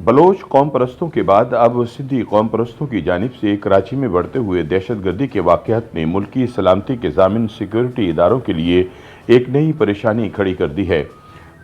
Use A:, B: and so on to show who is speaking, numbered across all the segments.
A: Bloch कौम परस्तों के बाद अब सिंधी कौम परस्तों की जानिब से कराची में बढ़ते हुए दहशतगर्दी के वाक़यात ने मुल्की सलामती के ज़ामिन सिक्योरिटी इदारों के लिए एक नई परेशानी खड़ी कर दी है।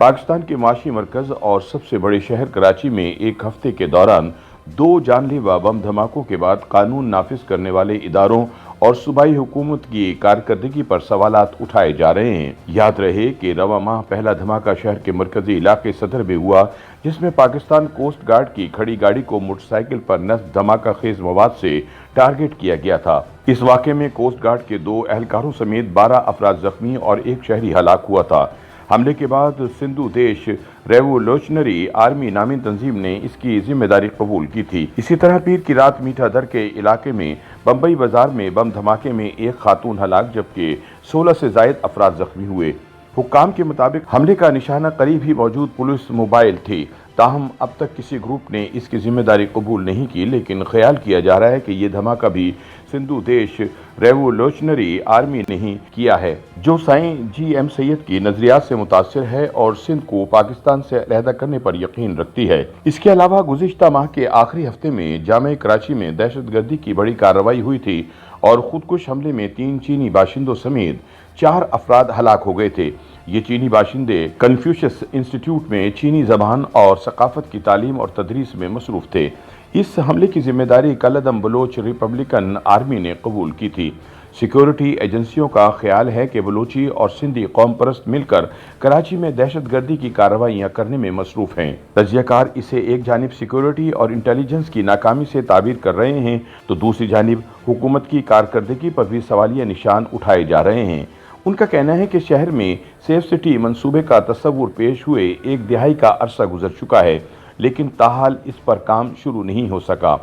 A: पाकिस्तान के माशी मरकज़ और सबसे बड़े शहर कराची में एक हफ्ते के दौरान 2 जानलेवा बम धमाकों के बाद कानून नाफिज करने वाले इदारों और सूबाई हुकूमत की कारकर्दगी पर सवालात उठाए जा रहे हैं। याद रहे कि रवा माह पहला धमाका शहर के मरकजी इलाके सदर में हुआ, जिसमें पाकिस्तान कोस्ट गार्ड की खड़ी गाड़ी को मोटरसाइकिल पर नस्ब धमाका खेज मवाद से टारगेट किया गया था। इस वाक़े में कोस्ट गार्ड के 2 एहलकारों समेत 12 अफराद जख्मी और 1 शहरी हलाक हुआ था। हमले के बाद सिंधु देश रेवोल्यूशनरी आर्मी नामी तंजीम ने इसकी जिम्मेदारी कबूल की थी। इसी तरह पीर की रात मीठा दर के इलाके में बम्बई बाजार में बम धमाके में 1 खातून हलाक जबकि 16 से जायद अफराद जख्मी हुए। हुक्काम के मुताबिक हमले का निशाना करीब ही मौजूद पुलिस मोबाइल थी। ताहम अब तक किसी ग्रुप ने इसकी जिम्मेदारी कबूल नहीं की, लेकिन ख्याल किया जा रहा है कि ये धमाका भी सिंधु देश रेवोल्यूशनरी आर्मी ने ही किया है, जो साईं GM सैयद की नजरियात से मुतासिर है और सिंध को पाकिस्तान से अलहदा करने पर यकीन रखती है। इसके अलावा गुज़िश्ता माह के आखिरी हफ्ते में जामे कराची में दहशतगर्दी की बड़ी कार्रवाई हुई थी और खुदकुश हमले में 3 चीनी बाशिंदों समेत 4 अफराद हलाक हो गए थे। ये चीनी बाशिंदे कन्फ्यूशियस इंस्टीट्यूट में चीनी ज़बान और सकाफत की तालीम और तदरीस में मसरूफ़ थे। इस हमले की जिम्मेदारी कलअदम बलोच रिपब्लिकन आर्मी ने कबूल की थी। सिक्योरिटी एजेंसियों का ख्याल है कि बलोची और सिंधी कौम परस्त मिलकर कराची में दहशतगर्दी की कार्रवाइयां करने में मसरूफ़ हैं। तजियाकार इसे एक जानिब सिक्योरिटी और इंटेलिजेंस की नाकामी से ताबीर कर रहे हैं, तो दूसरी जानिब हुकूमत की कारकर्दगी पर भी सवालिया निशान उठाए जा रहे हैं। उनका कहना है कि शहर में सेफ सिटी मंसूबे का तस्वुर पेश हुए 1 दिहाई का अरसा गुजर चुका है, लेकिन ताहाल इस पर काम शुरू नहीं हो सका।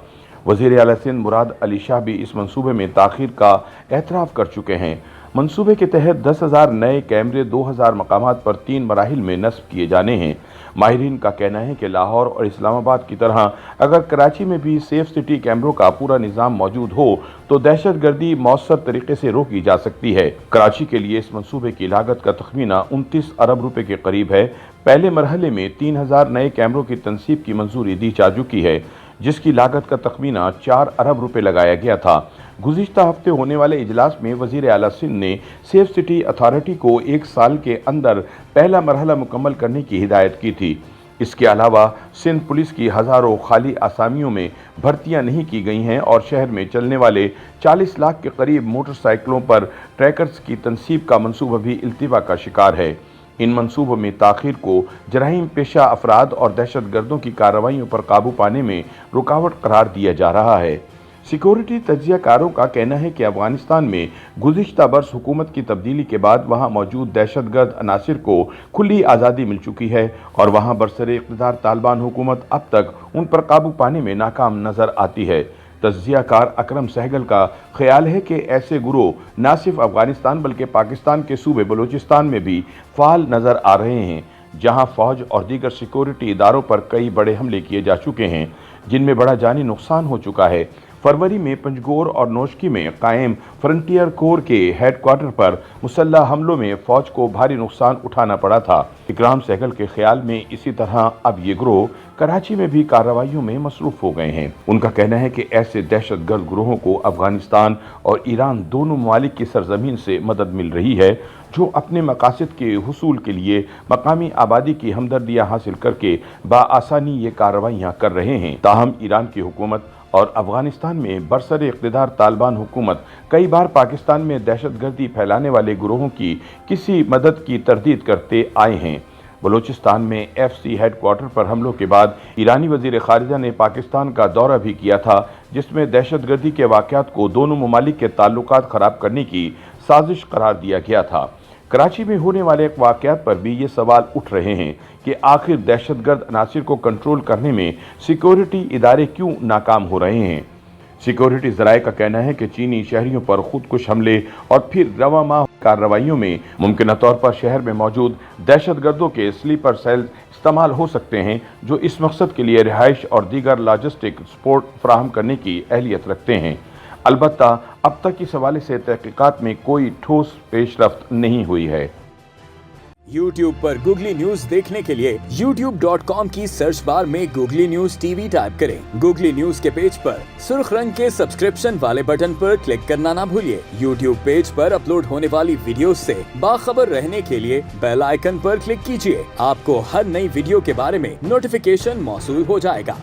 A: वज़ीर आला सिंध मुराद अली शाह भी इस मंसूबे में ताख़ीर का एतराफ़ कर चुके हैं। मंसूबे के तहत 10,000 नए कैमरे 2,000 मकामात पर 3 मराहिल में नस्ब किए जाने हैं। माहिरीन का कहना है कि लाहौर और इस्लामाबाद की तरह अगर कराची में भी सेफ सिटी कैमरों का पूरा निज़ाम मौजूद हो तो दहशतगर्दी मौसर तरीके से रोकी जा सकती है। कराची के लिए इस मंसूबे की लागत का तखमीना 29 अरब रुपए के करीब है। पहले मरहले में 3,000 नए कैमरों की तनसीब की मंजूरी दी जा चुकी है, जिसकी लागत का तखमीना 4 अरब रुपए लगाया गया था। गुज़िश्ता हफ्ते होने वाले इजलास में वज़ीर आला सिंध ने सेफ सिटी अथॉरिटी को 1 साल के अंदर पहला मरहला मुकम्मल करने की हिदायत की थी। इसके अलावा सिंध पुलिस की हज़ारों खाली आसामियों में भर्तियां नहीं की गई हैं और शहर में चलने वाले 40 लाख के करीब मोटरसाइकिलों पर ट्रैकर्स की तनसीब का मंसूबा भी इल्तिवा का शिकार है। इन मंसूबों में ताख़ीर को जराइम पेशा अफराद और दहशतगर्दों की कार्रवाइयों पर काबू पाने में रुकावट करार दिया जा रहा है। सिक्योरिटी तज्जियाकारों का कहना है कि अफगानिस्तान में गुज़िश्ता बरस हुकूमत की तब्दीली के बाद वहाँ मौजूद दहशतगर्द अनासिर को खुली आज़ादी मिल चुकी है और वहाँ बरसरे इक़्तिदार तालिबान हुकूमत अब तक उन पर काबू पाने में नाकाम नज़र आती है। तज्जियाकार अकरम सहगल का ख्याल है कि ऐसे गुरोह न सिर्फ अफगानिस्तान बल्कि पाकिस्तान के सूबे बलूचिस्तान में भी फ़ाल नज़र आ रहे हैं, जहां फ़ौज और दीगर सिक्योरिटी इदारों पर कई बड़े हमले किए जा चुके हैं, जिनमें बड़ा जानी नुकसान हो चुका है। फरवरी में पंजगोर और नोशकी में कायम फ्रंटियर कोर के हेडक्वार्टर पर मुसल्लह हमलों में फ़ौज को भारी नुकसान उठाना पड़ा था। इकराम सहगल के ख्याल में इसी तरह अब ये ग्रोह कराची में भी कार्रवाइयों में मसरूफ़ हो गए हैं। उनका कहना है कि ऐसे दहशतगर्द ग्रोहों को अफगानिस्तान और ईरान दोनों ममालिक की सरजमीन से मदद मिल रही है, जो अपने मकासद के हुसूल के लिए मकामी आबादी की हमदर्दियाँ हासिल करके बाआसानी ये कार्रवाइयाँ कर रहे हैं। ताहम ईरान की हुकूमत और अफगानिस्तान में बरसरे इक़्तिदार तालिबान हुकूमत कई बार पाकिस्तान में दहशतगर्दी फैलाने वाले ग्रोहों की किसी मदद की तरदीद करते आए हैं। बलूचिस्तान में FC हेडक्वार्टर पर हमलों के बाद ईरानी वज़ीर ख़ारिजा ने पाकिस्तान का दौरा भी किया था, जिसमें दहशतगर्दी के वाक़यात को दोनों ममालिक के ताल्लुकात ख़राब करने की साजिश करार दिया गया था। कराची में होने वाले वाक़यात पर भी ये सवाल उठ रहे हैं कि आखिर दहशतगर्द अनासिर को कंट्रोल करने में सिक्योरिटी इदारे क्यों नाकाम हो रहे हैं। सिक्योरिटी ज़राए का कहना है कि चीनी शहरियों पर खुदकुश हमले और फिर रवा माह कार्रवाइयों में मुमकिन तौर पर शहर में मौजूद दहशतगर्दों के स्लीपर सेल्स इस्तेमाल हो सकते हैं, जो इस मकसद के लिए रिहाइश और दीगर लॉजिस्टिक सपोर्ट फराहम करने की अहलियत रखते हैं। अलबत्ता अब तक इस हवाले से तहकीकात में कोई ठोस पेशरफ्त नहीं हुई है।
B: YouTube पर गूगली न्यूज देखने के लिए youtube.com की सर्च बार में गूगली न्यूज टीवी टाइप करें। गूगली न्यूज के पेज पर सुर्ख रंग के सब्सक्रिप्शन वाले बटन पर क्लिक करना ना भूलिए। YouTube पेज पर अपलोड होने वाली वीडियोस से बाखबर रहने के लिए बेल आइकन पर क्लिक कीजिए। आपको हर नई वीडियो के बारे में नोटिफिकेशन मौसूल हो जाएगा।